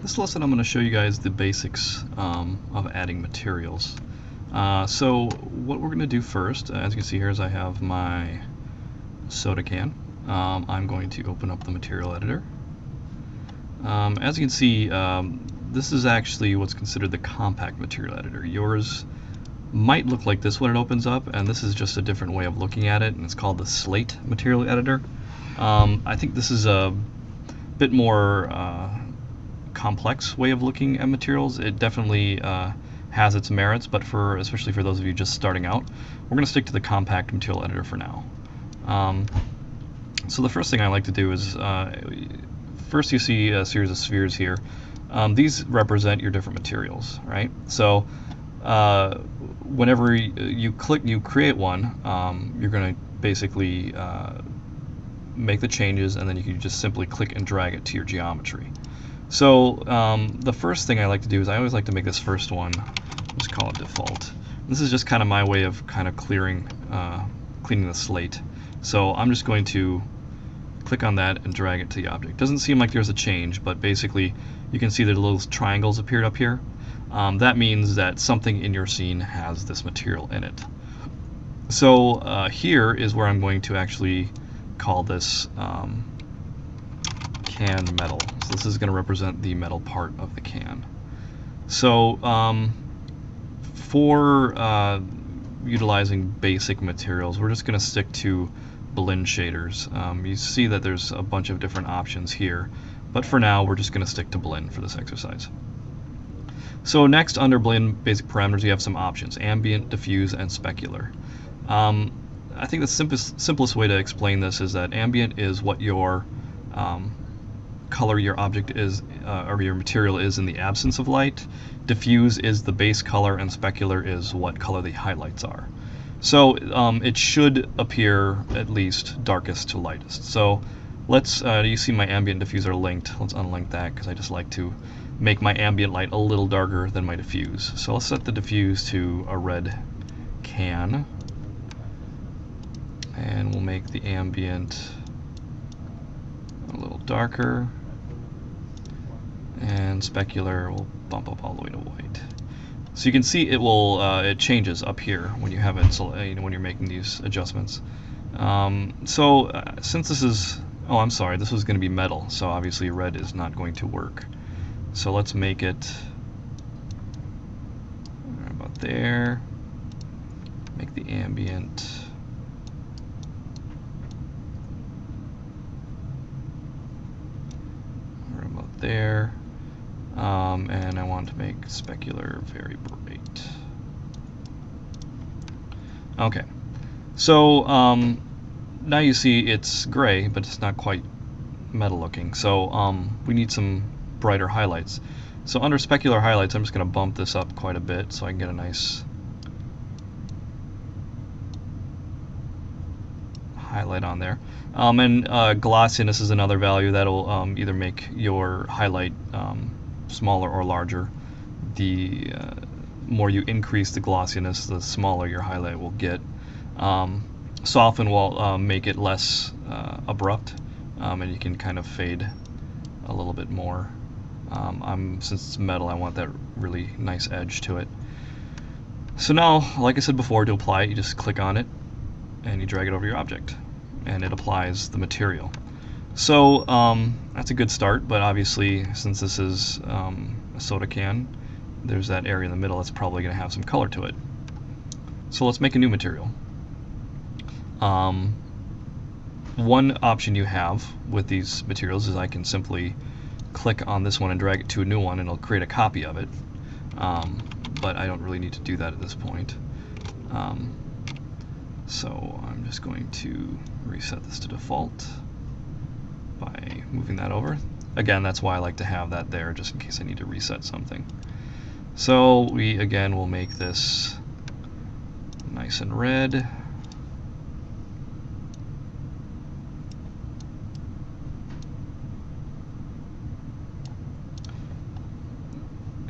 This lesson I'm going to show you guys the basics of adding materials. So what we're going to do first, as you can see here, is I have my soda can. I'm going to open up the material editor. As you can see, this is actually what's considered the compact material editor. Yours might look like this when it opens up, and this is just a different way of looking at it, and it's called the Slate material editor. I think this is a bit more complex way of looking at materials. It definitely has its merits, but especially for those of you just starting out, we're going to stick to the compact material editor for now. So the first thing I like to do is, first you see a series of spheres here. These represent your different materials, right? So whenever you create one, you're going to basically make the changes, and then you can just simply click and drag it to your geometry. So the first thing I like to do is I always like to make this first one, just call it default. This is just kind of my way of cleaning the slate. So I'm just going to click on that and drag it to the object. Doesn't seem like there's a change, but basically you can see that little triangles appeared up here. That means that something in your scene has this material in it. So here is where I'm going to actually call this can metal. So this is going to represent the metal part of the can. So for utilizing basic materials, we're just going to stick to blend shaders. You see that there's a bunch of different options here, but for now we're just going to stick to blend for this exercise. So next, under blend basic parameters, you have some options: ambient, diffuse, and specular. I think the simplest way to explain this is that ambient is what your color your object is, or your material is, in the absence of light. Diffuse is the base color, and specular is what color the highlights are. So it should appear at least darkest to lightest. So let's, you see my ambient and diffuse are linked. Let's unlink that because I just like to make my ambient light a little darker than my diffuse. So let's set the diffuse to a red can, and we'll make the ambient a little darker, and specular will bump up all the way to white. So you can see it will it changes up here when you have it, when you're making these adjustments. Since this is, oh, I'm sorry, this was going to be metal, so obviously red is not going to work. So let's make it right about there. Make the ambient right about there. And I want to make specular very bright. Okay, so now you see it's gray, but it's not quite metal looking. So we need some brighter highlights. So under specular highlights, I'm just going to bump this up quite a bit so I can get a nice highlight on there. And glossiness is another value that'll either make your highlight smaller or larger. The more you increase the glossiness, the smaller your highlight will get. Soften will make it less abrupt, and you can kind of fade a little bit more. Since it's metal, I want that really nice edge to it. So now, like I said before, to apply it, you just click on it and you drag it over your object, and it applies the material. So that's a good start, but obviously since this is a soda can, there's that area in the middle that's probably going to have some color to it. So let's make a new material. One option you have with these materials is I can simply click on this one and drag it to a new one, and it'll create a copy of it. But I don't really need to do that at this point. So I'm just going to reset this to default by moving that over. Again, that's why I like to have that there, just in case I need to reset something. So we again will make this nice and red.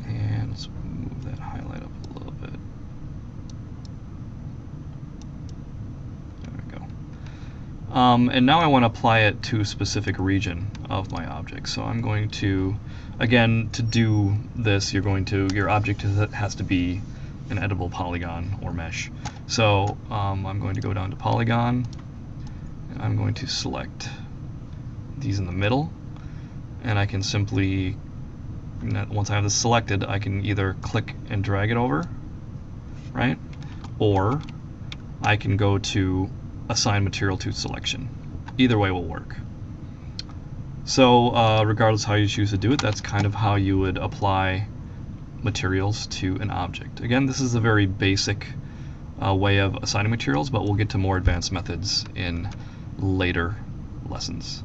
And let's move that highlight up a little bit. There we go. And now I want to apply it to a specific region of my object. So I'm going to, again, to do this, your object has to be an editable polygon or mesh. So I'm going to go down to polygon, and I'm going to select these in the middle, and I can simply, once I have this selected, I can either click and drag it over, right? Or I can go to assign material to selection. Either way will work. So regardless how you choose to do it, that's kind of how you would apply materials to an object. Again, this is a very basic way of assigning materials, but we'll get to more advanced methods in later lessons.